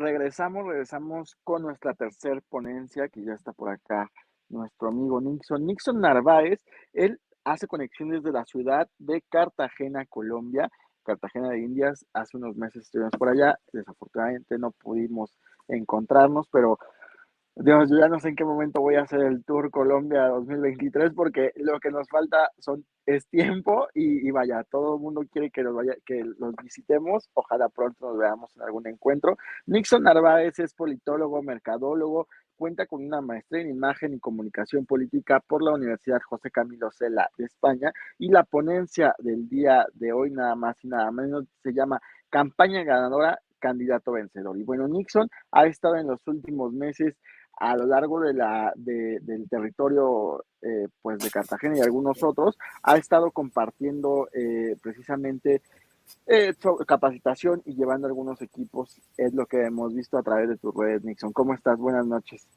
regresamos con nuestra tercer ponencia, que ya está por acá nuestro amigo Nixon. Nixon Narváez, él hace conexiones de la ciudad de Cartagena, Colombia, Cartagena de Indias. Hace unos meses estuvimos por allá, desafortunadamente no pudimos encontrarnos, pero Dios, yo ya no sé en qué momento voy a hacer el Tour Colombia 2023 porque lo que nos falta es tiempo y vaya, todo el mundo quiere que los visitemos. Ojalá pronto nos veamos en algún encuentro. Nixon Narváez es politólogo, mercadólogo, cuenta con una maestría en imagen y comunicación política por la Universidad José Camilo Cela de España, y la ponencia del día de hoy, nada más y nada menos, se llama Campaña ganadora, candidato vencedor. Y bueno, Nixon ha estado en los últimos meses a lo largo del territorio pues de Cartagena y algunos otros, ha estado compartiendo precisamente capacitación y llevando algunos equipos. Es lo que hemos visto a través de tus redes, Nixon. ¿Cómo estás? Buenas noches.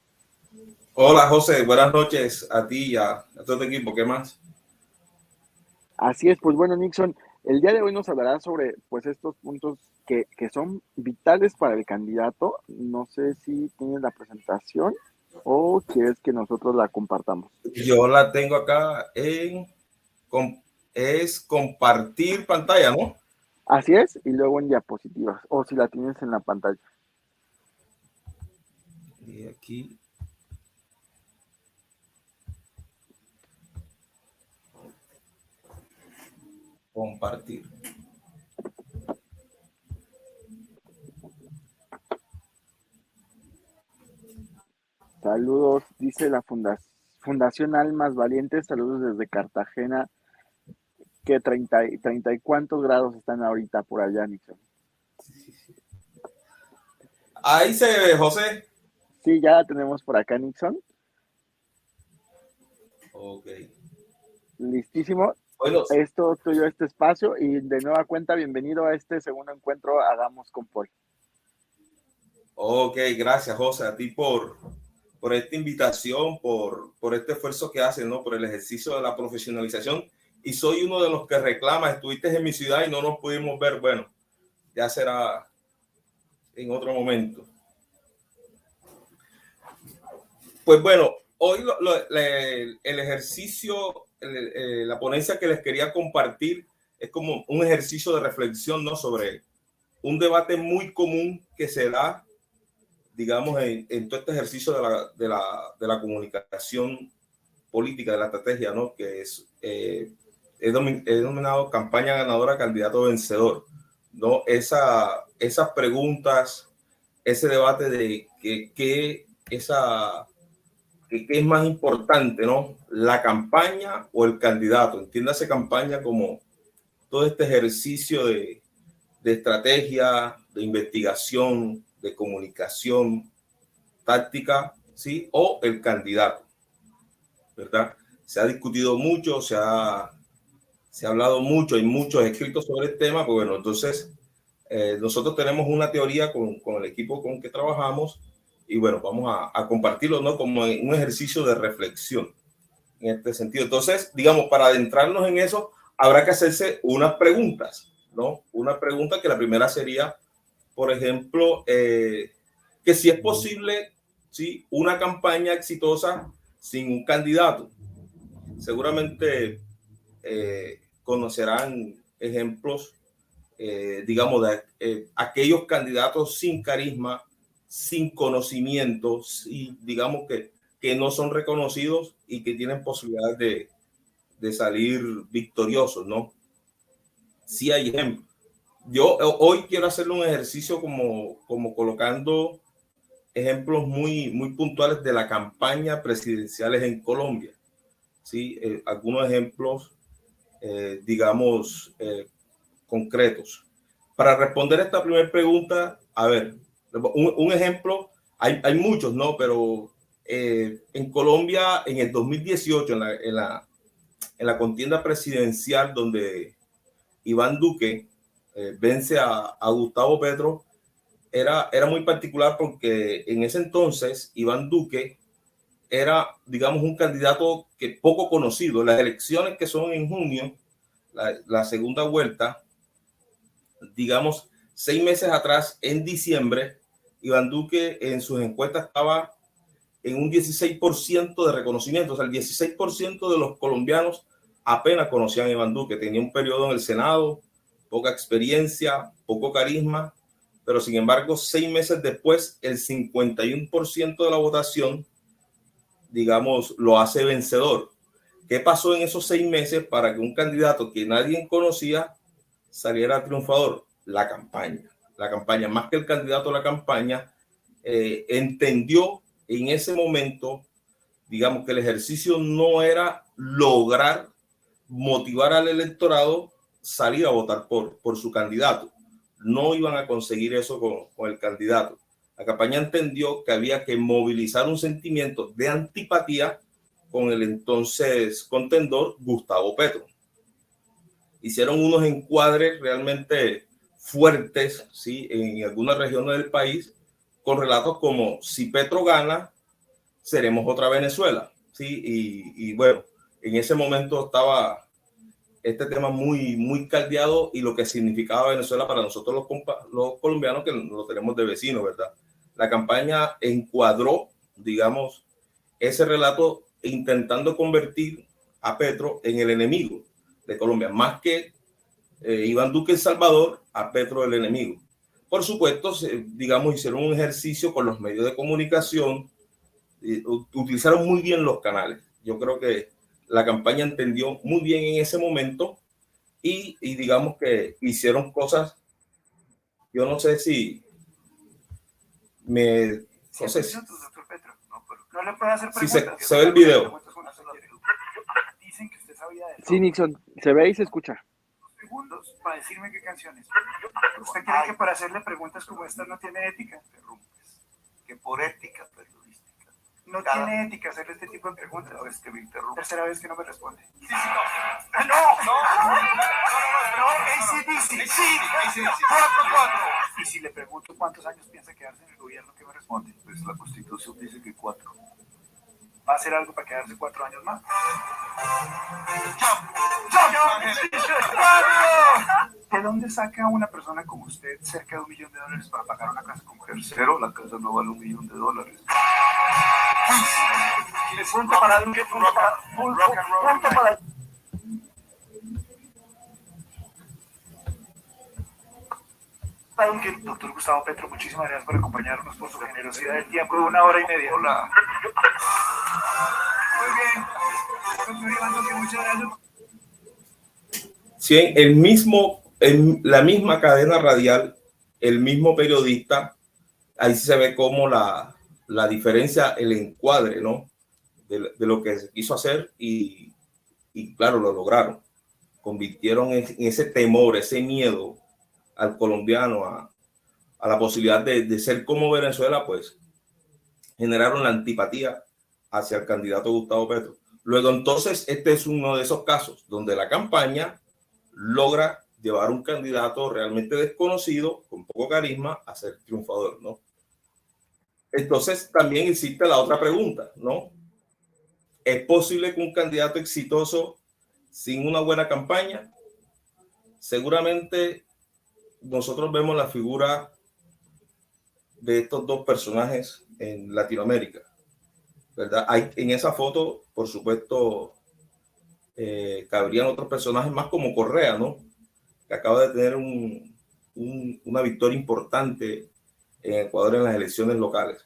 Hola José, buenas noches a ti y a todo tu equipo. ¿Qué más? Así es, pues bueno, Nixon, el día de hoy nos hablará sobre pues estos puntos que son vitales para el candidato. No sé si tienes la presentación o quieres que nosotros la compartamos. Yo la tengo acá es compartir pantalla, ¿no? Así es, y luego en diapositivas, o si la tienes en la pantalla. Y aquí. Compartir. Saludos, dice la Fundación Almas Valientes, saludos desde Cartagena, que 30 y cuántos grados están ahorita por allá, Nixon. Ahí se ve, José. Sí, ya la tenemos por acá, Nixon. Ok. Listísimo. Bueno, Esto tuyo, este espacio, y de nueva cuenta, bienvenido a este segundo encuentro Hagamos con Paul. ok, gracias José, a ti por esta invitación, por este esfuerzo que haces, ¿no? Por el ejercicio de la profesionalización. Y soy uno de los que reclama, estuviste en mi ciudad y no nos pudimos ver. Bueno, ya será en otro momento. Pues bueno, hoy el ejercicio, la ponencia que les quería compartir es como un ejercicio de reflexión, ¿no? Sobre un debate muy común que se da, digamos, en todo este ejercicio de la comunicación política, de la estrategia, ¿no? Que es denominado campaña ganadora, candidato vencedor, ¿no? Esas preguntas, ese debate de qué es más importante, ¿no? La campaña o el candidato. Entiéndase campaña como todo este ejercicio de estrategia, de investigación, de comunicación, táctica, ¿sí? O el candidato, ¿verdad? Se ha discutido mucho, se ha hablado mucho, hay muchos escritos sobre el tema, pues bueno, entonces nosotros tenemos una teoría con el equipo con que trabajamos y bueno, vamos a compartirlo, ¿no? Como un ejercicio de reflexión en este sentido. Entonces, digamos, para adentrarnos en eso, habrá que hacerse unas preguntas, ¿no? Una pregunta que la primera sería, por ejemplo, que si es posible, ¿sí? Una campaña exitosa sin un candidato. Seguramente conocerán ejemplos, digamos, de aquellos candidatos sin carisma, sin conocimientos y digamos que no son reconocidos y que tienen posibilidades de salir victoriosos, ¿no? Sí hay ejemplos. Yo hoy quiero hacerle un ejercicio como colocando ejemplos muy puntuales de la campaña presidenciales en Colombia. ¿Sí? Algunos ejemplos, digamos, concretos. Para responder esta primera pregunta, a ver, un ejemplo, hay muchos, ¿no? Pero en Colombia, en el 2018, en la contienda presidencial donde Iván Duque vence a Gustavo Petro, era muy particular porque en ese entonces Iván Duque era, digamos, un candidato que poco conocido. Las elecciones que son en junio, la segunda vuelta, digamos, 6 meses atrás, en diciembre, Iván Duque en sus encuestas estaba en un 16% de reconocimiento. O sea, el 16% de los colombianos apenas conocían a Iván Duque. Tenía un periodo en el Senado, poca experiencia, poco carisma, pero sin embargo, 6 meses después, el 51% de la votación, digamos, lo hace vencedor. ¿Qué pasó en esos 6 meses para que un candidato que nadie conocía saliera triunfador? La campaña. La campaña, más que el candidato, la campaña entendió en ese momento, digamos, que el ejercicio no era lograr motivar al electorado salir a votar por su candidato. No iban a conseguir eso con el candidato. La campaña entendió que había que movilizar un sentimiento de antipatía con el entonces contendor Gustavo Petro. Hicieron unos encuadres realmente fuertes, ¿sí?, en algunas regiones del país, con relatos como: si Petro gana, seremos otra Venezuela, ¿sí? Y bueno, en ese momento estaba este tema muy caldeado, y lo que significaba Venezuela para nosotros los colombianos, que lo tenemos de vecinos, ¿verdad? La campaña encuadró, digamos, ese relato intentando convertir a Petro en el enemigo de Colombia, más que Iván Duque El Salvador, a Petro el enemigo. Por supuesto, digamos, hicieron un ejercicio con los medios de comunicación, utilizaron muy bien los canales. Yo creo que la campaña entendió muy bien en ese momento, y digamos que hicieron cosas. Yo no sé si me... No sé si, no le puede hacer si preguntas. se ve el video. Dicen que usted sabía de eso. Sí, Nixon, se ve y se escucha. Segundos para decirme qué canciones. ¿Usted cree que para hacerle preguntas como estas no tiene ética? Que por ética periodística. No tiene ética hacerle este tipo de preguntas. Cada vez que me interrumpe. Tercera vez que no me responde. Sí, no, ACDC, sí, 4-4. Y si le pregunto cuántos años piensa quedarse en el gobierno, ¿qué me responde? Pues la Constitución dice que 4. ¿Va a hacer algo para quedarse 4 años más? ¿De dónde saca una persona como usted cerca de $1 millón para pagar una casa con mujer? Cero, la casa no vale $1 millón. Punto para Duque, punto para... Doctor Gustavo Petro, muchísimas gracias por acompañarnos, por su generosidad del tiempo de 1 hora y media. Hola. Muy bien. Doctor Iván Duque, muchas gracias. Sí, en la misma cadena radial, el mismo periodista, ahí se ve como la diferencia, el encuadre, ¿no?, de lo que se quiso hacer, y claro, lo lograron. Convirtieron en ese temor, ese miedo al colombiano a la posibilidad de ser como Venezuela, pues generaron la antipatía hacia el candidato Gustavo Petro. Luego, entonces, este es uno de esos casos donde la campaña logra llevar un candidato realmente desconocido, con poco carisma, a ser triunfador, ¿no? Entonces, también existe la otra pregunta, ¿no? ¿Es posible que un candidato exitoso sin una buena campaña? Seguramente nosotros vemos la figura de estos dos personajes en Latinoamérica, ¿verdad? Hay, en esa foto, por supuesto, cabrían otros personajes más, como Correa, ¿no?, que acaba de tener una victoria importante en Ecuador en las elecciones locales.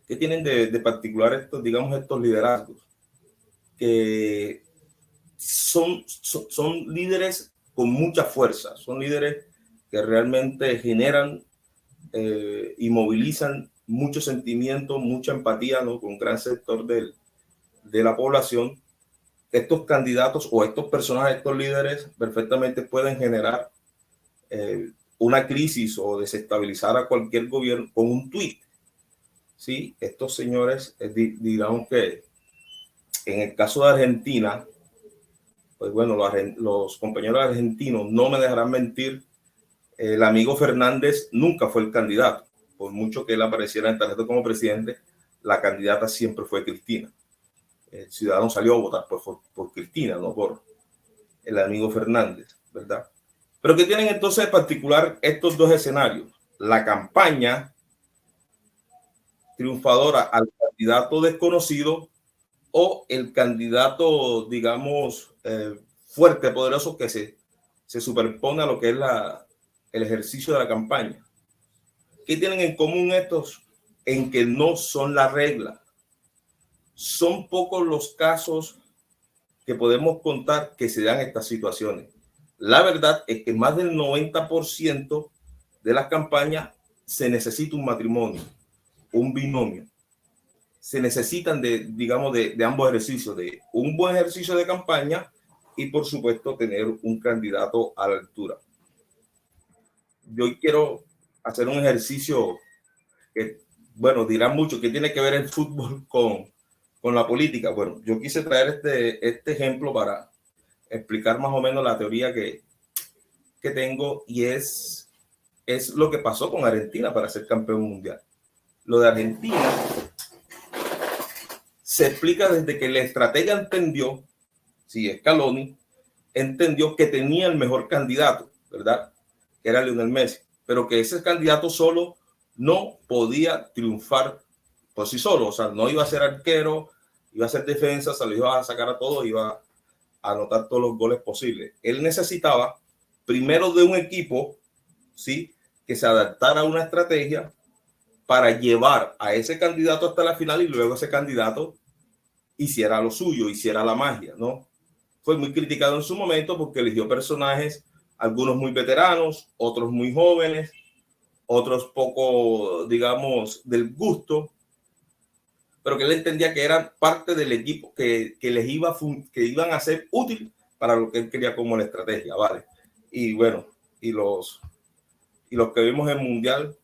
¿Qué tienen de particular estos, digamos, estos liderazgos? Que son líderes con mucha fuerza, son líderes que realmente generan y movilizan mucho sentimiento, mucha empatía, ¿no?, con un gran sector de la población. Estos candidatos o estos personajes, estos líderes, perfectamente pueden generar una crisis o desestabilizar a cualquier gobierno con un tuit. Sí, estos señores, digamos que en el caso de Argentina, pues bueno, los compañeros argentinos no me dejarán mentir, el amigo Fernández nunca fue el candidato. Por mucho que él apareciera en tarjeta como presidente, la candidata siempre fue Cristina. El ciudadano salió a votar por Cristina, no por el amigo Fernández, ¿verdad? Pero ¿qué tienen entonces en particular estos dos escenarios? La campaña triunfadora al candidato desconocido o el candidato, digamos, fuerte, poderoso, que se superpone a lo que es el ejercicio de la campaña. ¿Qué tienen en común estos? En que no son la regla. Son pocos los casos que podemos contar que se dan estas situaciones. La verdad es que más del 90% de las campañas se necesita un matrimonio, un binomio. Se necesitan de ambos ejercicios, de un buen ejercicio de campaña y, por supuesto, tener un candidato a la altura. Yo quiero hacer un ejercicio que, bueno, dirán mucho que tiene que ver el fútbol con la política. Bueno, yo quise traer este ejemplo para explicar más o menos la teoría que tengo, y es lo que pasó con Argentina para ser campeón mundial. Lo de Argentina se explica desde que el estratega entendió, Scaloni, entendió que tenía el mejor candidato, ¿verdad? Que era Lionel Messi, pero que ese candidato solo no podía triunfar por sí solo, o sea, no iba a ser arquero, iba a ser defensa, se lo iba a sacar a todo, iba a anotar todos los goles posibles. Él necesitaba primero de un equipo, ¿sí?, que se adaptara a una estrategia para llevar a ese candidato hasta la final y luego ese candidato hiciera lo suyo, hiciera la magia, ¿no? Fue muy criticado en su momento porque eligió personajes, algunos muy veteranos, otros muy jóvenes, otros poco, digamos, del gusto, pero que él entendía que eran parte del equipo que iban a ser útil para lo que él quería como la estrategia, ¿vale? Y bueno, y los que vimos en el Mundial,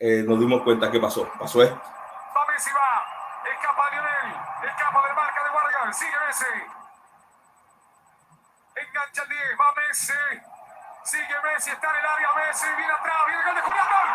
nos dimos cuenta que pasó esto. Va Messi, va, escapa Lionel, escapa de marca de Vargas, sigue Messi. Engancha el 10, va Messi, sigue Messi, está en el área Messi, viene atrás, viene el gol de Julián, gol.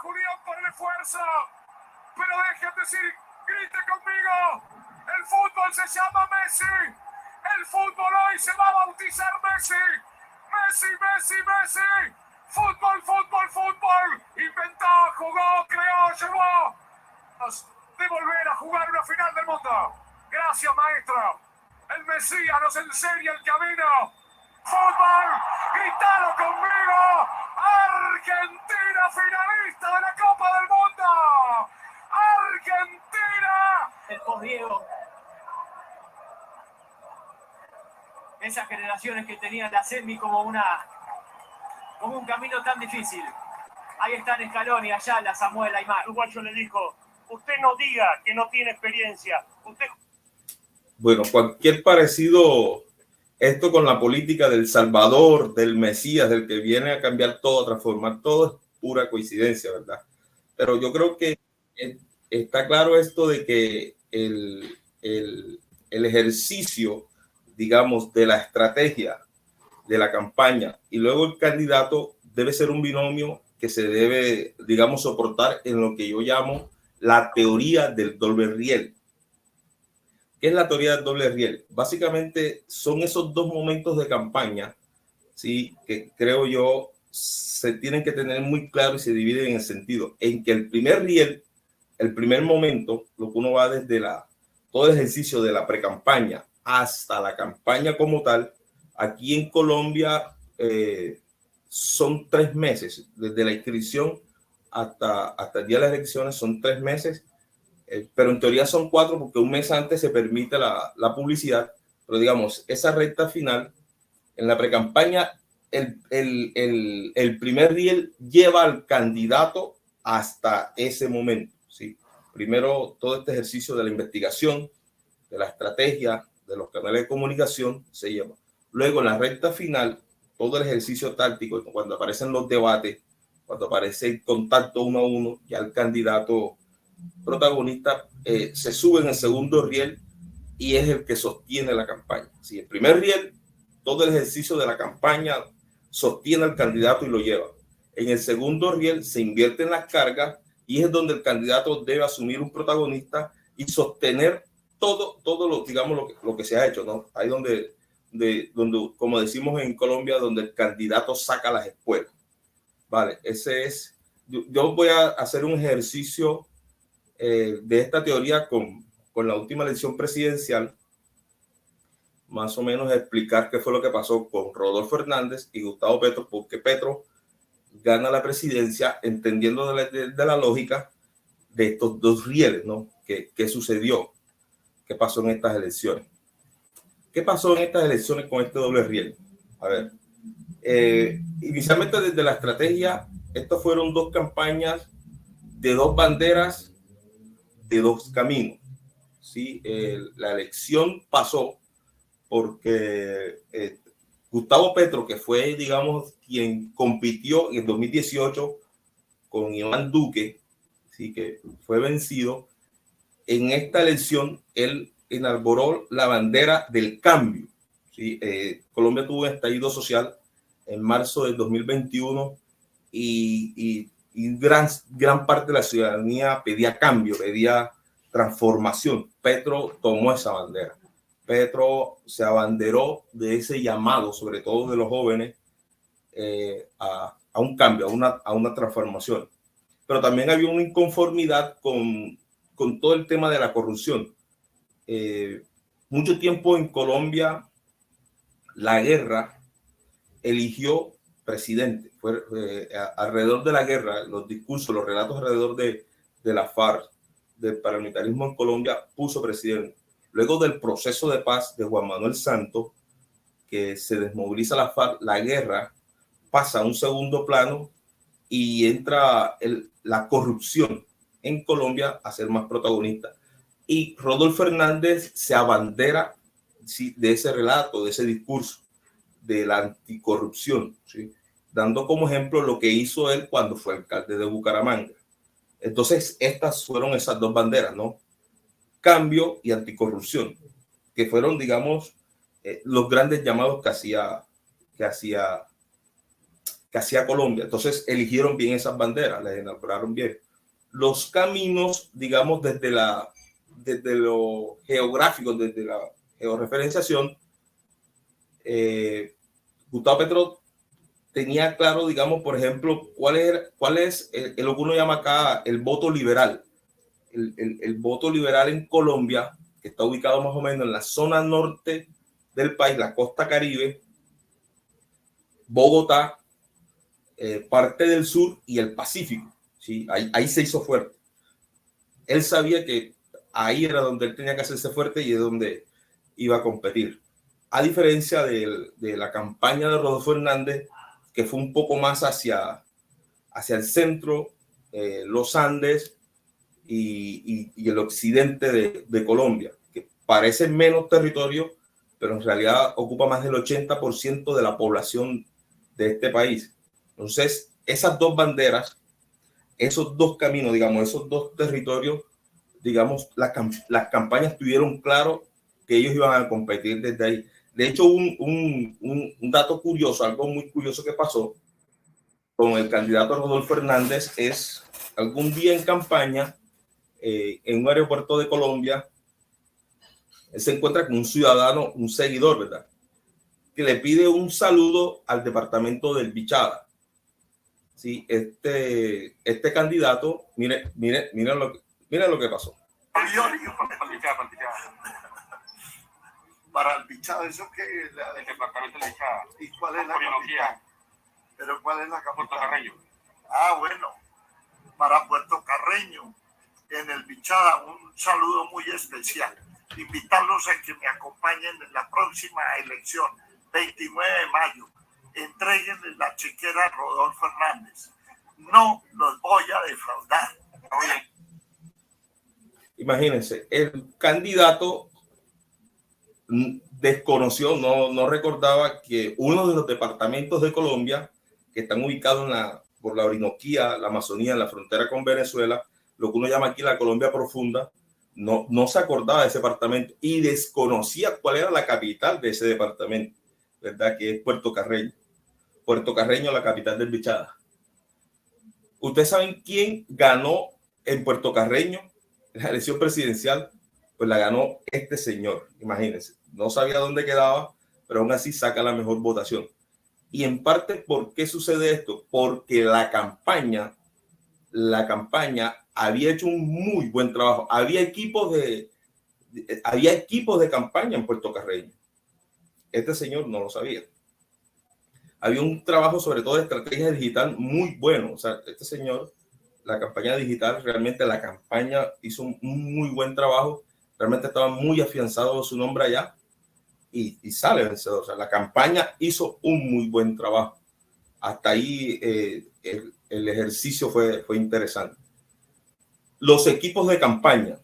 Julián por el esfuerzo, pero dejen decir, griten conmigo, el fútbol se llama Messi, el fútbol hoy se va a bautizar Messi, Messi, Messi, Messi, fútbol, fútbol, fútbol, inventó, jugó, creó, llevó, de volver a jugar una final del mundo. Gracias, maestro, el Mesías nos enseña el camino, fútbol, gritalo conmigo, Argentina finalista de la Copa del Mundo. Argentina. El post-Diego. Esas generaciones que tenían la semi como un camino tan difícil. Ahí están Scaloni, Ayala, Samuel, Aymar. El uruguayo le dijo, usted no diga que no tiene experiencia. Usted... Bueno, cualquier parecido, esto con la política del Salvador, del Mesías, del que viene a cambiar todo, a transformar todo, es pura coincidencia, ¿verdad? Pero yo creo que está claro esto de que el ejercicio, digamos, de la estrategia de la campaña y luego el candidato debe ser un binomio que se debe, digamos, soportar en lo que yo llamo la teoría del doble riel. ¿Qué es la teoría del doble riel? Básicamente son esos dos momentos de campaña, ¿sí?, que creo yo se tienen que tener muy claro y se dividen en el sentido en que el primer riel, el primer momento, lo que uno va desde todo el ejercicio de la precampaña hasta la campaña como tal, aquí en Colombia son 3 meses, desde la inscripción hasta el día de las elecciones son 3 meses. Pero en teoría son 4 porque un mes antes se permite la publicidad, pero digamos, esa recta final, en la precampaña, el primer riel lleva al candidato hasta ese momento, ¿sí? Primero todo este ejercicio de la investigación, de la estrategia, de los canales de comunicación se lleva. Luego en la recta final, todo el ejercicio táctico, cuando aparecen los debates, cuando aparece el contacto 1 a 1, ya el candidato protagonista se sube en el segundo riel y es el que sostiene la campaña. Si el primer riel todo el ejercicio de la campaña sostiene al candidato y lo lleva. En el segundo riel se invierte en las cargas y es donde el candidato debe asumir un protagonista y sostener todo lo, digamos, lo que se ha hecho, ¿no? Ahí donde, como decimos en Colombia, donde el candidato saca las espuelas. Vale, ese es. Yo voy a hacer un ejercicio de esta teoría con la última elección presidencial, más o menos explicar qué fue lo que pasó con Rodolfo Hernández y Gustavo Petro, porque Petro gana la presidencia entendiendo de la lógica de estos dos rieles, ¿no? ¿Qué sucedió? ¿Qué pasó en estas elecciones? ¿Qué pasó en estas elecciones con este doble riel? A ver, inicialmente desde la estrategia, estas fueron dos campañas de dos banderas, de dos caminos. ¿Sí? La elección pasó porque Gustavo Petro, que fue, digamos, quien compitió en 2018 con Iván Duque, ¿sí? Que fue vencido, en esta elección él enarboló la bandera del cambio. ¿Sí? Colombia tuvo un estallido social en marzo del 2021 y gran parte de la ciudadanía pedía cambio, pedía transformación. Petro tomó esa bandera. Petro se abanderó de ese llamado, sobre todo de los jóvenes, a un cambio, a una transformación. Pero también había una inconformidad con todo el tema de la corrupción. Mucho tiempo en Colombia la guerra eligió presidente. Fue alrededor de la guerra, los discursos, los relatos alrededor de la FARC, del paramilitarismo en Colombia, puso presidente. Luego del proceso de paz de Juan Manuel Santos, que se desmoviliza la FARC, la guerra pasa a un segundo plano y entra la corrupción en Colombia a ser más protagonista. Y Rodolfo Hernández se abandera, ¿sí?, de ese relato, de ese discurso de la anticorrupción, ¿sí?, dando como ejemplo lo que hizo él cuando fue alcalde de Bucaramanga. Entonces, estas fueron esas dos banderas, ¿no? Cambio y anticorrupción, que fueron, digamos, los grandes llamados que hacía Colombia. Entonces, eligieron bien esas banderas, las elaboraron bien. Los caminos, digamos, desde lo geográfico, desde la georreferenciación, Gustavo Petro tenía claro, digamos, por ejemplo, cuál es lo que uno llama acá el voto liberal. El voto liberal en Colombia, que está ubicado más o menos en la zona norte del país, la costa Caribe, Bogotá, parte del sur y el Pacífico. ¿Sí? Ahí se hizo fuerte. Él sabía que ahí era donde él tenía que hacerse fuerte y es donde iba a competir. A diferencia de la campaña de Rodolfo Hernández, que fue un poco más hacia el centro, los Andes y el occidente de Colombia, que parece menos territorio, pero en realidad ocupa más del 80% de la población de este país. Entonces, esas dos banderas, esos dos caminos, digamos, esos dos territorios, digamos, las campañas tuvieron claro que ellos iban a competir desde ahí. De hecho, un dato curioso, algo muy curioso que pasó con el candidato Rodolfo Hernández es algún día en campaña, en un aeropuerto de Colombia, él se encuentra con un ciudadano, un seguidor, ¿verdad?, que le pide un saludo al departamento del Bichada. Sí, este candidato, mire lo que pasó. Para el Bichada, ¿eso qué es? El departamento de Bichada. ¿Y cuál es la capital? ¿Pero cuál es la capital? Puerto Carreño. Ah, bueno, para Puerto Carreño, en el Bichada, un saludo muy especial. Invitarlos a que me acompañen en la próxima elección, 29 de mayo. Entréguenle la chequera a Rodolfo Hernández. No los voy a defraudar. Oye. Imagínense, el candidato desconoció, no recordaba que uno de los departamentos de Colombia que están ubicados por la Orinoquía, la Amazonía, en la frontera con Venezuela, lo que uno llama aquí la Colombia profunda, no se acordaba de ese departamento y desconocía cuál era la capital de ese departamento. ¿verdad? Que es Puerto Carreño. Puerto Carreño, la capital del Bichada. ¿Ustedes saben quién ganó en Puerto Carreño la elección presidencial? Pues la ganó este señor, imagínense. No sabía dónde quedaba, pero aún así saca la mejor votación. Y en parte, ¿por qué sucede esto? Porque la campaña había hecho un muy buen trabajo. Había equipos de campaña en Puerto Carreño. Este señor no lo sabía. Había un trabajo sobre todo de estrategia digital muy bueno. O sea, este señor, la campaña digital, realmente la campaña hizo un muy buen trabajo. Realmente estaba muy afianzado su nombre allá y sale vencedor. O sea, la campaña hizo un muy buen trabajo. Hasta ahí el ejercicio fue interesante. Los equipos de campaña,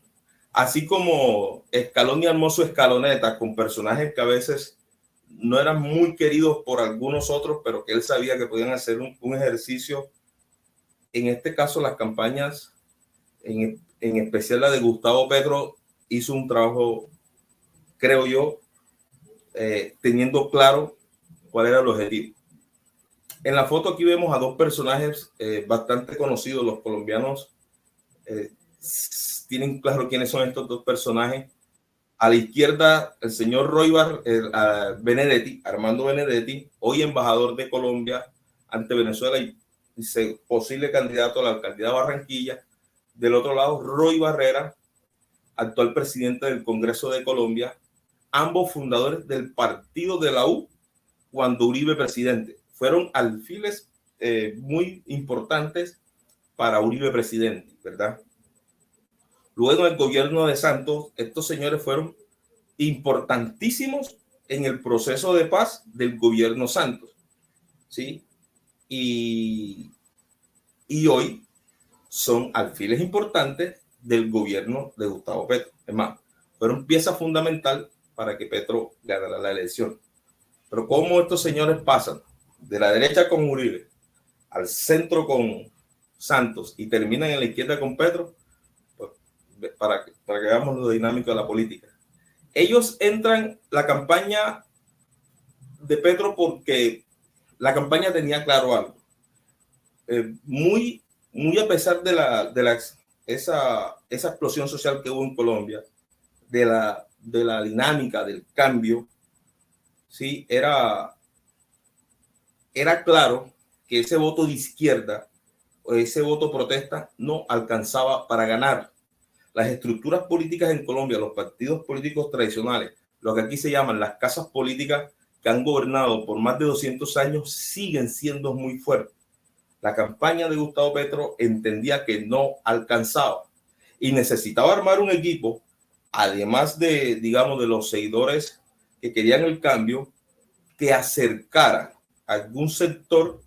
así como Escalón y Hermoso Escaloneta, con personajes que a veces no eran muy queridos por algunos otros, pero que él sabía que podían hacer un ejercicio. En este caso, las campañas, en especial la de Gustavo Petro, hizo un trabajo, creo yo, teniendo claro cuál era el objetivo. En la foto aquí vemos a dos personajes bastante conocidos. Los colombianos tienen claro quiénes son estos dos personajes. A la izquierda, el señor Benedetti, Armando Benedetti, hoy embajador de Colombia ante Venezuela y posible candidato a la alcaldía de Barranquilla. Del otro lado, Roy Barrera, actual presidente del Congreso de Colombia, ambos fundadores del partido de la U cuando Uribe presidente. Fueron alfiles muy importantes para Uribe presidente, ¿verdad? Luego del gobierno de Santos, estos señores fueron importantísimos en el proceso de paz del gobierno Santos, ¿sí? Y hoy son alfiles importantes del gobierno de Gustavo Petro. Es más, fueron pieza fundamental para que Petro ganara la elección. Pero ¿cómo estos señores pasan de la derecha con Uribe al centro con Santos y terminan en la izquierda con Petro? Para que veamos lo dinámico de la política. Ellos entran la campaña de Petro porque la campaña tenía claro algo. Muy a pesar de esa explosión social que hubo en Colombia, de la dinámica del cambio, ¿sí? Era claro que ese voto de izquierda o ese voto protesta no alcanzaba para ganar. Las estructuras políticas en Colombia, los partidos políticos tradicionales, lo que aquí se llaman las casas políticas que han gobernado por más de 200 años, siguen siendo muy fuertes. La campaña de Gustavo Petro entendía que no alcanzaba y necesitaba armar un equipo, además de, digamos, de los seguidores que querían el cambio, que acercara a algún sector,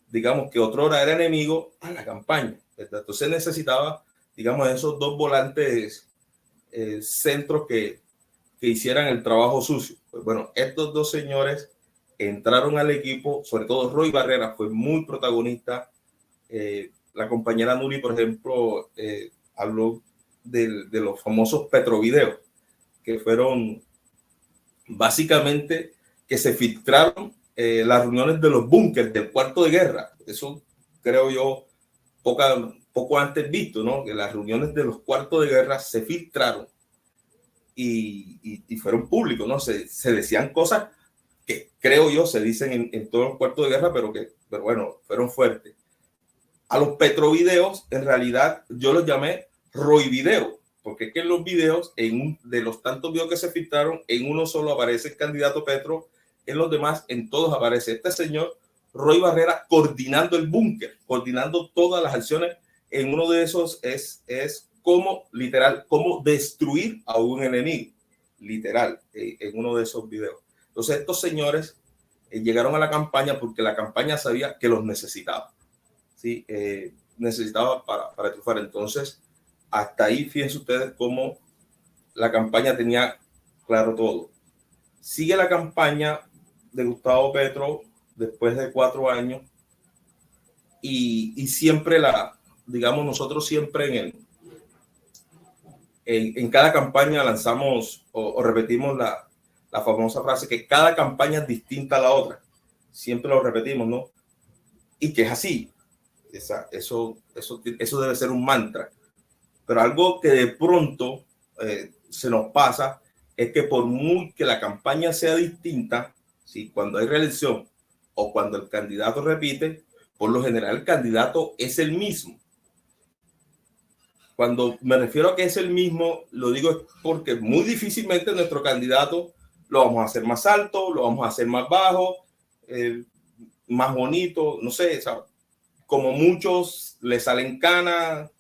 digamos, que otrora era enemigo, a la campaña, ¿verdad? Entonces necesitaba, digamos, esos dos volantes centros que hicieran el trabajo sucio. Pues bueno, estos dos señores entraron al equipo, sobre todo Roy Barrera fue muy protagonista. La compañera Nuri, por ejemplo, habló de los famosos Petrovideos, que fueron básicamente que se filtraron las reuniones de los búnkers del cuarto de guerra. Eso creo yo poco antes visto, ¿no? Que las reuniones de los cuartos de guerra se filtraron y fueron públicos, ¿no? Se decían cosas que creo yo se dicen en todos los cuartos de guerra, pero bueno, fueron fuertes. A los Petrovideos, en realidad, yo los llamé Roy Video, porque es que en los videos, de los tantos videos que se filtraron, en uno solo aparece el candidato Petro, en los demás, en todos aparece este señor Roy Barrera coordinando el búnker, coordinando todas las acciones. En uno de esos es cómo destruir a un enemigo, literal, en uno de esos videos. Entonces estos señores llegaron a la campaña porque la campaña sabía que los necesitaba, ¿sí? Necesitaba para triunfar. Entonces, hasta ahí, fíjense ustedes cómo la campaña tenía claro todo. Sigue la campaña de Gustavo Petro después de 4 años y siempre digamos, nosotros siempre en cada campaña lanzamos o repetimos la famosa frase que cada campaña es distinta a la otra. Siempre lo repetimos, ¿no? Y que es así. Eso debe ser un mantra. Pero algo que de pronto se nos pasa es que por muy que la campaña sea distinta, ¿sí? Cuando hay reelección o cuando el candidato repite, por lo general el candidato es el mismo. Cuando me refiero a que es el mismo, lo digo porque muy difícilmente nuestro candidato lo vamos a hacer más alto, lo vamos a hacer más bajo, más bonito, no sé, ¿sabes? Como muchos le salen canas,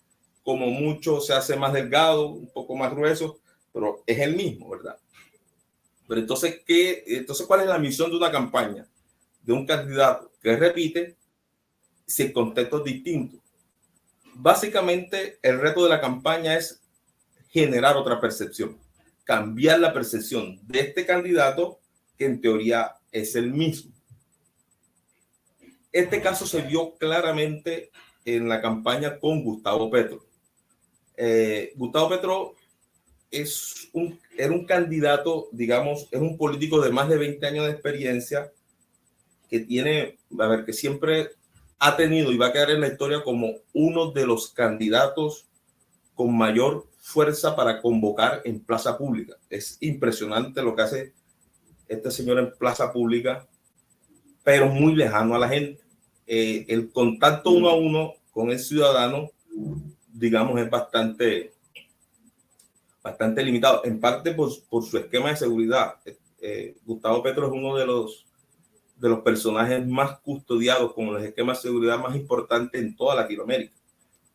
como muchos se hace más delgado, un poco más grueso, pero es el mismo, ¿verdad? Pero entonces, ¿cuál es la misión de una campaña? De un candidato que repite si el contexto es distinto. Básicamente, el reto de la campaña es generar otra percepción, cambiar la percepción de este candidato que en teoría es el mismo. Este caso se vio claramente en la campaña con Gustavo Petro. Gustavo Petro era un candidato, digamos, es un político de más de 20 años de experiencia que siempre ha tenido y va a quedar en la historia como uno de los candidatos con mayor fuerza para convocar en plaza pública. Es impresionante lo que hace este señor en plaza pública, pero muy lejano a la gente. El contacto uno a uno con el ciudadano, digamos, es bastante limitado, en parte por su esquema de seguridad. Gustavo Petro es uno de los personajes más custodiados con los esquemas de seguridad más importantes en toda Latinoamérica.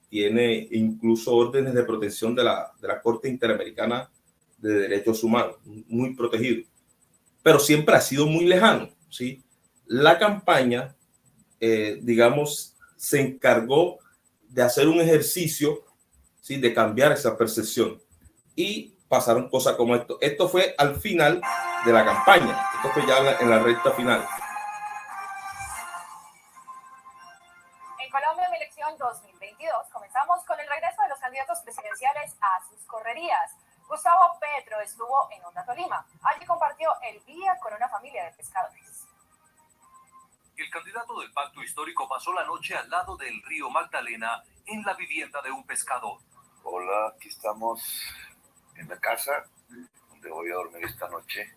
Tiene incluso órdenes de protección de la Corte Interamericana de Derechos Humanos, muy protegido, pero siempre ha sido muy lejano, ¿sí? La campaña, digamos, se encargó de hacer un ejercicio, ¿sí? De cambiar esa percepción, y pasaron cosas como esto. Esto fue al final de la campaña, esto fue ya en la recta final. En Colombia, en la elección 2022, comenzamos con el regreso de los candidatos presidenciales a sus correrías. Gustavo Petro estuvo en Onda Tolima. Allí compartió el día con una familia de pescadores. El candidato del pacto histórico pasó la noche al lado del río Magdalena en la vivienda de un pescador. Hola, aquí estamos en la casa donde voy a dormir esta noche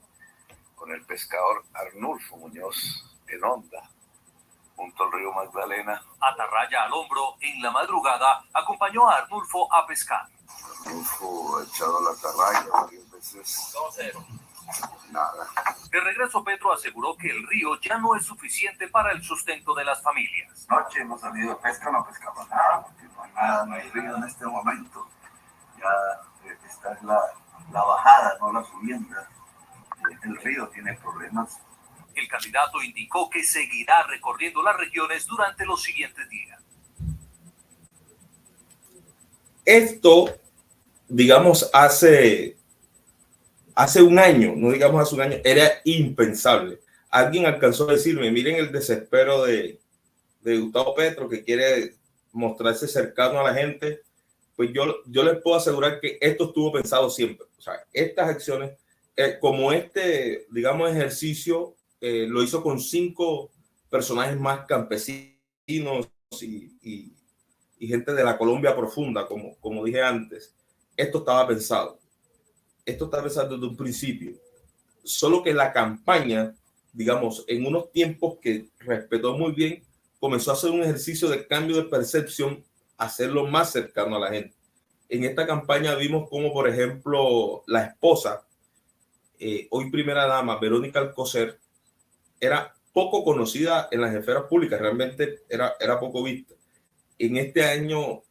con el pescador Arnulfo Muñoz en Onda, junto al río Magdalena. Atarraya al hombro, en la madrugada, acompañó a Arnulfo a pescar. Arnulfo ha echado la atarraya varias veces. 2-0. Nada. De regreso, Petro aseguró que el río ya no es suficiente para el sustento de las familias. Anoche hemos salido de pesca, no pescamos nada, porque no hay nada, no hay río en este momento. Ya esta es la bajada, no la subienda. El río tiene problemas. El candidato indicó que seguirá recorriendo las regiones durante los siguientes días. Esto, digamos, hace un año, no digamos hace un año, era impensable. Alguien alcanzó a decirme, miren el desespero de Gustavo Petro, que quiere mostrarse cercano a la gente. Pues yo les puedo asegurar que esto estuvo pensado siempre. O sea, estas acciones, como digamos, ejercicio, lo hizo con 5 personajes más campesinos y gente de la Colombia profunda, como dije antes. Esto estaba pensado. Esto está pensado desde un principio. Solo que la campaña, digamos, en unos tiempos que respetó muy bien, comenzó a hacer un ejercicio de cambio de percepción, hacerlo más cercano a la gente. En esta campaña vimos como, por ejemplo, la esposa, hoy primera dama, Verónica Alcocer, era poco conocida en las esferas públicas, realmente era poco vista. En este año,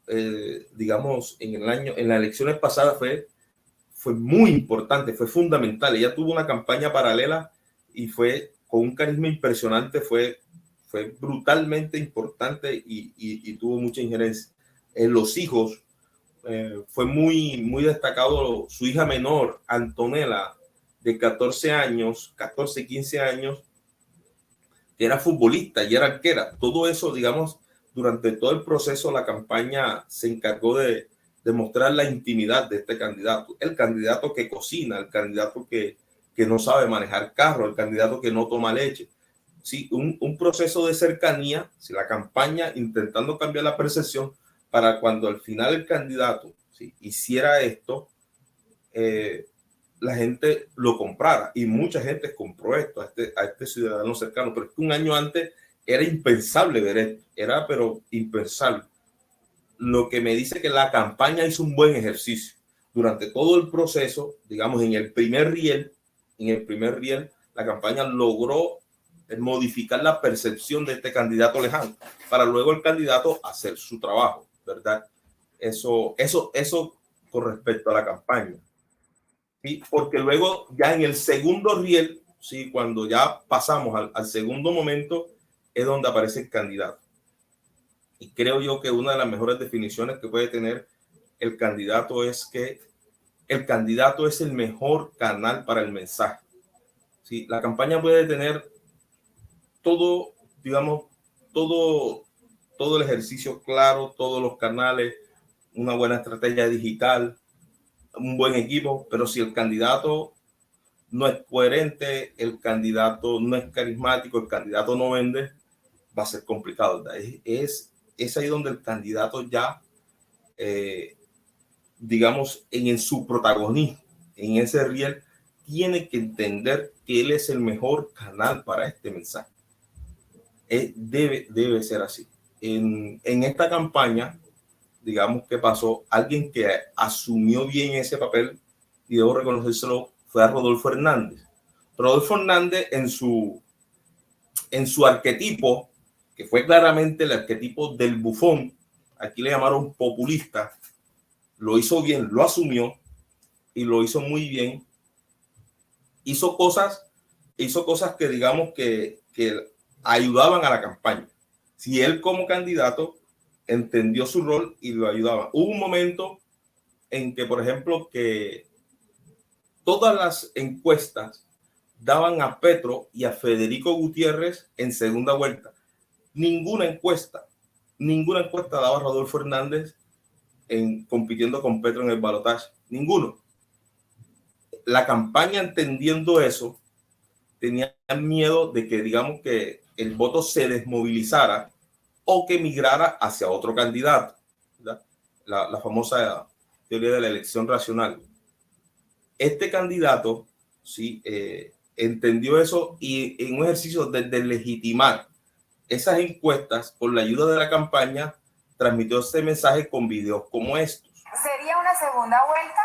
digamos, en las elecciones pasadas fue muy importante, fue fundamental. Ella tuvo una campaña paralela y fue con un carisma impresionante, fue brutalmente importante y tuvo mucha injerencia. En los hijos, fue muy, muy destacado su hija menor, Antonella, de 14, 15 años, que era futbolista y era arquera. Todo eso, digamos, durante todo el proceso, la campaña se encargó de demostrar la intimidad de este candidato, el candidato que cocina, el candidato que que no sabe manejar carro, el candidato que no toma leche. Sí, un proceso de cercanía, si la campaña intentando cambiar la percepción para cuando al final el candidato, ¿sí?, hiciera esto, la gente lo comprara, y mucha gente compró esto a este ciudadano cercano, pero es que un año antes era impensable ver esto, pero impensable. Lo que me dice que la campaña hizo un buen ejercicio durante todo el proceso, digamos en el primer riel, la campaña logró modificar la percepción de este candidato lejano para luego el candidato hacer su trabajo, ¿verdad? Eso con respecto a la campaña. ¿Sí? Porque luego ya en el segundo riel, ¿sí?, cuando ya pasamos al segundo momento, es donde aparece el candidato. Y creo yo que una de las mejores definiciones que puede tener el candidato es que el candidato es el mejor canal para el mensaje. ¿Sí? La campaña puede tener todo, digamos, todo el ejercicio claro, todos los canales, una buena estrategia digital, un buen equipo, pero si el candidato no es coherente, el candidato no es carismático, el candidato no vende, va a ser complicado. Es ahí donde el candidato ya, digamos, en su protagonismo, en ese riel, tiene que entender que él es el mejor canal para este mensaje. Debe ser así. En esta campaña, digamos que pasó alguien que asumió bien ese papel, y debo reconocérselo, fue a Rodolfo Hernández. Rodolfo Hernández en su arquetipo, que fue claramente el arquetipo del bufón, aquí le llamaron populista, lo hizo bien, lo asumió y lo hizo muy bien. Hizo cosas que digamos que ayudaban a la campaña. Si él como candidato entendió su rol y lo ayudaba. Hubo un momento en que, por ejemplo, que todas las encuestas daban a Petro y a Federico Gutiérrez en segunda vuelta. Ninguna encuesta daba a Rodolfo Hernández compitiendo con Petro en el balotaje. Ninguno. La campaña, entendiendo eso, tenía miedo de que, digamos, que el voto se desmovilizara o que migrara hacia otro candidato, ¿verdad? La famosa teoría de la elección racional. Este candidato, sí, entendió eso, y en un ejercicio de legitimar esas encuestas con la ayuda de la campaña, transmitió ese mensaje con videos como estos. ¿Sería una segunda vuelta?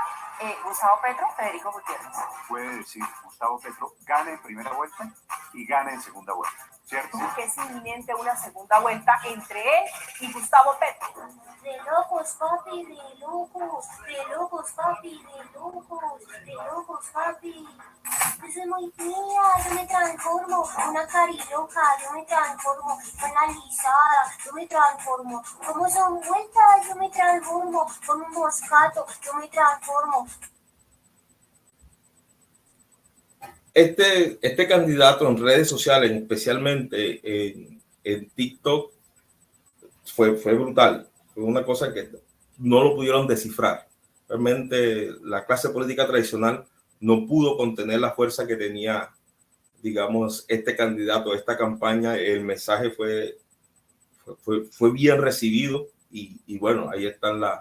Gustavo Petro, Federico Gutiérrez. Puede decir, Gustavo Petro gana en primera vuelta y gana en segunda vuelta, ¿cierto? Que es inminente una segunda vuelta entre él y Gustavo Petro. De locos, papi, de locos, papi, de locos, papi. Yo soy muy fea, yo me transformo, una cariloca, yo me transformo, analizada, yo me transformo, como son vueltas, yo me transformo, como un moscato, yo me transformo. Este candidato en redes sociales, especialmente en TikTok, fue brutal. Fue una cosa que no lo pudieron descifrar. Realmente la clase política tradicional no pudo contener la fuerza que tenía, digamos, este candidato, esta campaña. El mensaje fue bien recibido y bueno, ahí están las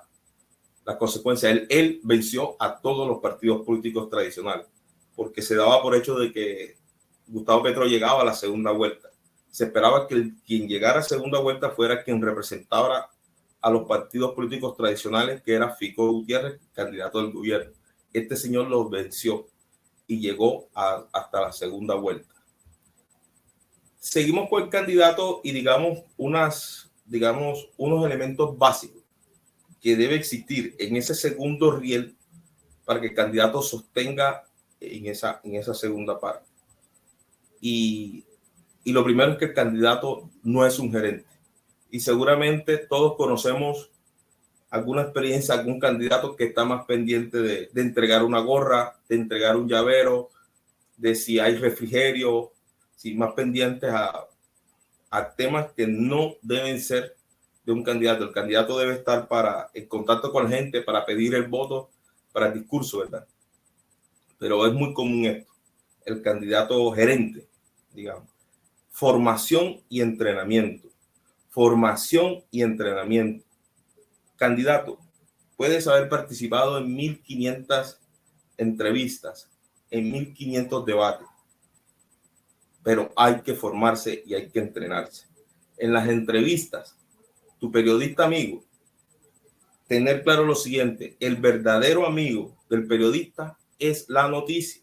consecuencias. Él venció a todos los partidos políticos tradicionales, porque se daba por hecho de que Gustavo Petro llegaba a la segunda vuelta. Se esperaba que quien llegara a segunda vuelta fuera quien representara a los partidos políticos tradicionales, que era Fico Gutiérrez, candidato del gobierno. Este señor los venció y llegó hasta la segunda vuelta. Seguimos con el candidato y digamos unos elementos básicos que debe existir en ese segundo riel para que el candidato sostenga en esa segunda parte. Y lo primero es que el candidato no es un gerente. Y seguramente todos conocemos alguna experiencia, algún candidato que está más pendiente de entregar una gorra, de entregar un llavero, de si hay refrigerio, si más pendientes a temas que no deben ser de un candidato. El candidato debe estar en contacto con la gente, para pedir el voto, para el discurso, ¿verdad? Pero es muy común esto. el candidato gerente, digamos. Formación y entrenamiento. Formación y entrenamiento. Candidato, puedes haber participado en 1.500 entrevistas, en 1.500 debates, pero hay que formarse y hay que entrenarse. En las entrevistas, tu periodista amigo, tener claro lo siguiente: el verdadero amigo del periodista es la noticia.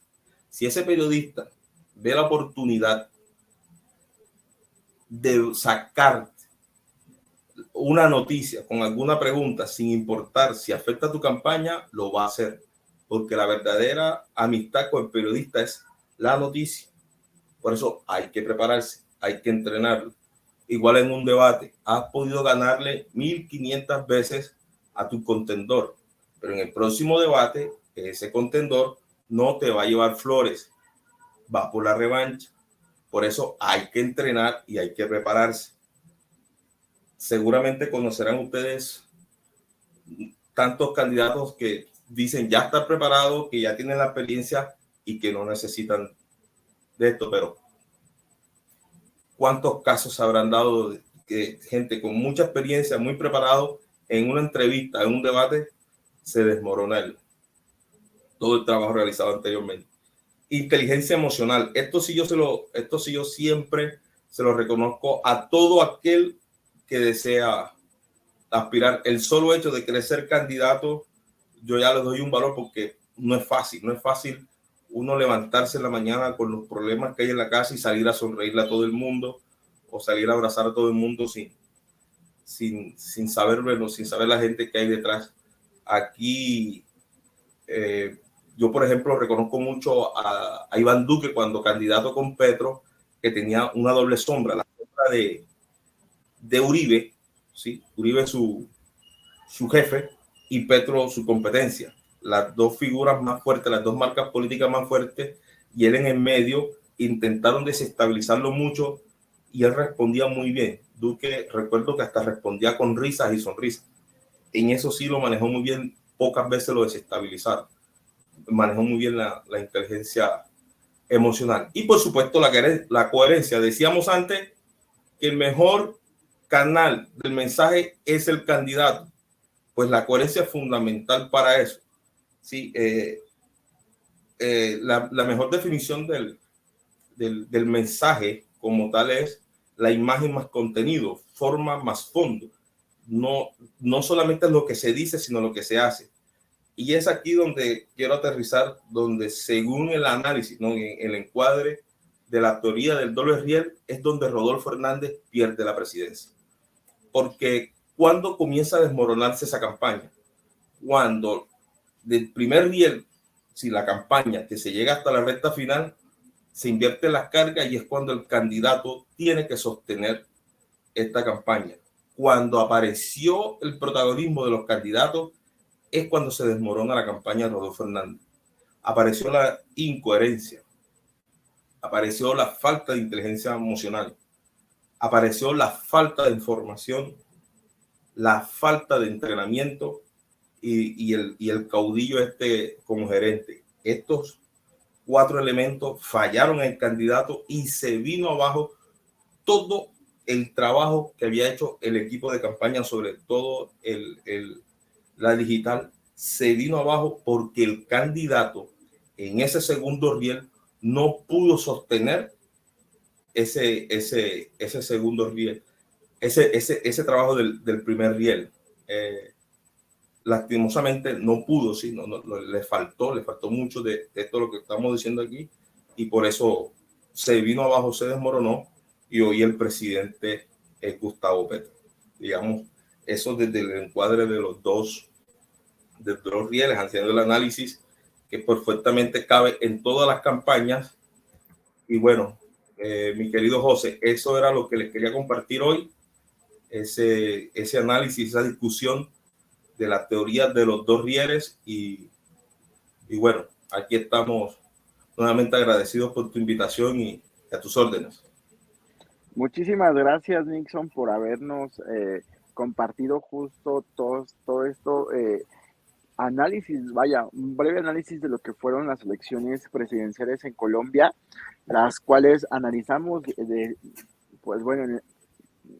Si ese periodista ve la oportunidad de sacar una noticia con alguna pregunta, sin importar si afecta a tu campaña, lo va a hacer, porque la verdadera amistad con el periodista es la noticia. Por eso hay que prepararse, hay que entrenarlo. Igual en un debate, has podido ganarle 1.500 veces a tu contendor, pero en el próximo debate, ese contendor no te va a llevar flores, va por la revancha. Por eso hay que entrenar y hay que prepararse. Seguramente conocerán ustedes tantos candidatos que dicen ya estar preparados, que ya tienen la experiencia y que no necesitan de esto, pero ¿cuántos casos habrán dado de que gente con mucha experiencia, muy preparado, en una entrevista, en un debate, se desmorona todo el trabajo realizado anteriormente? Inteligencia emocional. Esto sí yo siempre se lo reconozco a todo aquel que desea aspirar. El solo hecho de querer ser candidato, yo ya le doy un valor, porque no es fácil uno levantarse en la mañana con los problemas que hay en la casa y salir a sonreírle a todo el mundo, o salir a abrazar a todo el mundo sin saber verlo, sin saber la gente que hay detrás. Aquí yo, por ejemplo, reconozco mucho a Iván Duque cuando candidato con Petro, que tenía una doble sombra, la sombra de Uribe, ¿sí? Uribe su jefe y Petro su competencia. Las dos figuras más fuertes, las dos marcas políticas más fuertes, y él en el medio. Intentaron desestabilizarlo mucho y él respondía muy bien. Duque, recuerdo que hasta respondía con risas y sonrisas. En eso sí lo manejó muy bien, pocas veces lo desestabilizaron. Manejó muy bien la inteligencia emocional. Y por supuesto la coherencia. Decíamos antes que el mejor canal del mensaje es el candidato. Pues la coherencia es fundamental para eso. Sí, la mejor definición del mensaje como tal es la imagen más contenido, forma más fondo. No solamente lo que se dice, sino lo que se hace. Y es aquí donde quiero aterrizar, donde según el análisis, ¿no?, en el encuadre de la teoría del doble riel, es donde Rodolfo Hernández pierde la presidencia. Porque cuando comienza a desmoronarse esa campaña, cuando del primer riel, si la campaña que se llega hasta la recta final, se invierte las cargas, y es cuando el candidato tiene que sostener esta campaña. Cuando apareció el protagonismo de los candidatos, es cuando se desmorona la campaña de Rodolfo Hernández. Apareció la incoherencia, apareció la falta de inteligencia emocional, apareció la falta de información, la falta de entrenamiento y el caudillo como gerente. Estos 4 elementos fallaron en el candidato y se vino abajo todo el trabajo que había hecho el equipo de campaña, sobre todo la digital. Se vino abajo porque el candidato en ese segundo riel no pudo sostener ese segundo riel, ese trabajo del primer riel. Lastimosamente no pudo, sí, le faltó mucho de esto lo que estamos diciendo aquí, y por eso se vino abajo, se desmoronó, y hoy el presidente es Gustavo Petro. Digamos, eso desde el encuadre de los dos rieles, haciendo el análisis que perfectamente cabe en todas las campañas. Y bueno, mi querido José, eso era lo que les quería compartir hoy, ese análisis, esa discusión de la teoría de los dos rieles, y bueno, aquí estamos nuevamente agradecidos por tu invitación y a tus órdenes. Muchísimas gracias, Nixon, por habernos compartido justo todo esto. análisis, vaya, un breve análisis de lo que fueron las elecciones presidenciales en Colombia, las cuales analizamos pues bueno,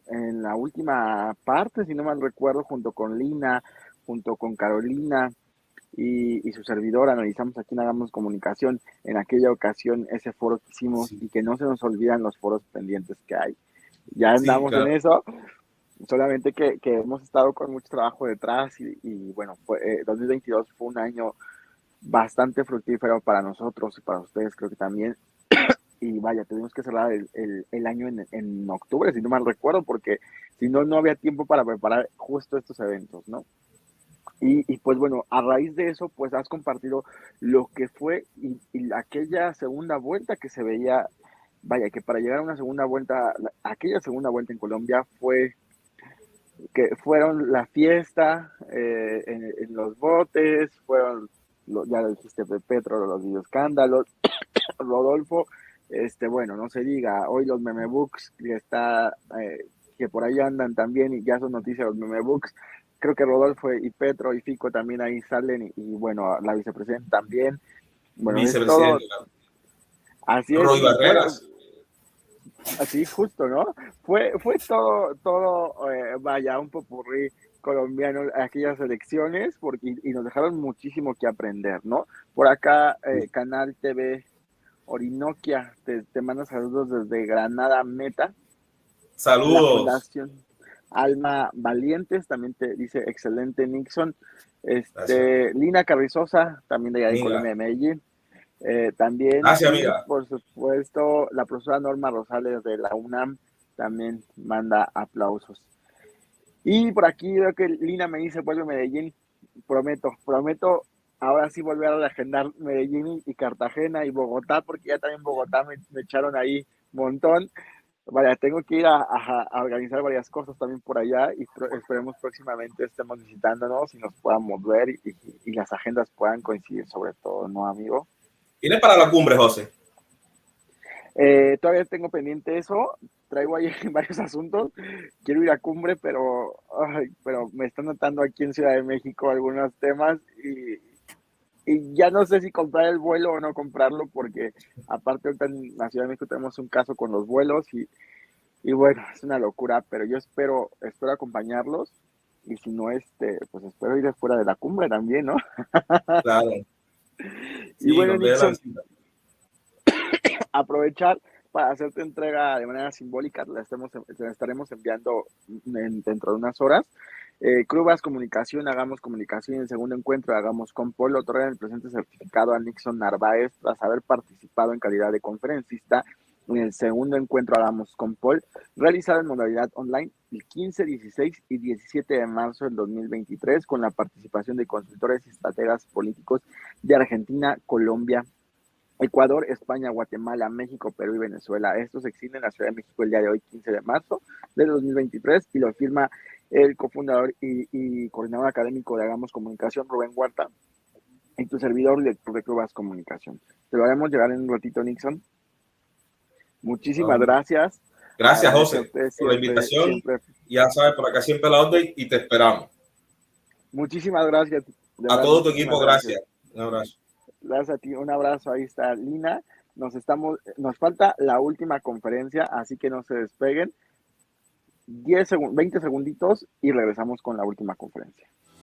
en la última parte, si no mal recuerdo, junto con Lina, junto con Carolina y su servidor, analizamos aquí en Hagamos Comunicación, en aquella ocasión, ese foro que hicimos Sí, y que no se nos olvidan los foros pendientes que hay. Ya sí, andamos en claro. eso, solamente que hemos estado con mucho trabajo detrás y bueno, 2022 fue un año bastante fructífero para nosotros y para ustedes creo que también. Y vaya, tuvimos que cerrar el año en octubre, si no mal recuerdo, porque si no, no había tiempo para preparar justo estos eventos, ¿no? Y pues bueno, a raíz de eso, pues has compartido lo que fue y aquella segunda vuelta que se veía, vaya, que para llegar a una segunda vuelta, aquella segunda vuelta en Colombia fue que fueron la fiesta en los botes, fueron, ya lo dijiste, Petro, los videoescándalos, Rodolfo, bueno, no se diga, hoy los memebooks que por ahí andan también y ya son noticias los memebooks, creo que Rodolfo y Petro y Fico también ahí salen y bueno, la vicepresidenta también, bueno, es todo, Vicepresidente, claro. así es, Roy y fue, Barreras. así justo, ¿no? Fue todo, vaya, un popurrí colombiano aquellas elecciones porque y nos dejaron muchísimo que aprender, ¿no? Por acá, Canal TV Orinoquia te manda saludos desde Granada Meta. La Saludos. Fundación Alma Valientes también te dice excelente Nixon. Gracias. Lina Carrizosa, también de allá de Amiga. Colombia, de Medellín. También, Gracias, y amiga. por supuesto, la profesora Norma Rosales de la UNAM también manda aplausos. Y por aquí veo que Lina me dice, vuelve a Medellín. Prometo ahora sí volver a agendar Medellín y Cartagena y Bogotá, porque ya también Bogotá me echaron ahí un montón. Vaya, tengo que ir a organizar varias cosas también por allá y esperemos próximamente estemos visitándonos y nos podamos ver y las agendas puedan coincidir sobre todo, ¿no, amigo? ¿Vienes para la cumbre, José? Todavía tengo pendiente eso, traigo ahí varios asuntos, quiero ir a cumbre, pero me están notando aquí en Ciudad de México algunos temas y ya no sé si comprar el vuelo o no comprarlo, porque aparte ahorita en la Ciudad de México tenemos un caso con los vuelos y bueno, es una locura, pero yo espero acompañarlos y si no, pues espero ir fuera de la cumbre también, ¿no? Claro. Y Sí, bueno, nos dé la Nixon, visita. aprovechar para hacerte entrega de manera simbólica, te la estaremos enviando dentro de unas horas. Crubas Comunicación, Hagamos Comunicación, en el segundo encuentro Hagamos con Paul, otorgan el presente certificado a Nixon Narváez tras haber participado en calidad de conferencista en el segundo encuentro Hagamos con Paul, realizado en modalidad online el 15, 16 y 17 de marzo del 2023, con la participación de consultores y estrategas políticos de Argentina, Colombia, Ecuador, España, Guatemala, México, Perú y Venezuela. Esto se extiende en la Ciudad de México el día de hoy, 15 de marzo del 2023, y lo firma el cofundador y coordinador académico de Hagamos Comunicación, Rubén Huerta, y tu servidor, director de Crubas Comunicación. Te lo haremos llegar en un ratito, Nixon. Muchísimas gracias. Gracias, José, por la Siempre, invitación. siempre. Ya sabes, por acá siempre la orden y te esperamos. Muchísimas gracias. De A verdad, todo tu equipo, muchísimas gracias. Un abrazo. Gracias a ti, un abrazo. Ahí está Lina. Nos falta la última conferencia, así que no se despeguen. 20 segunditos y regresamos con la última conferencia.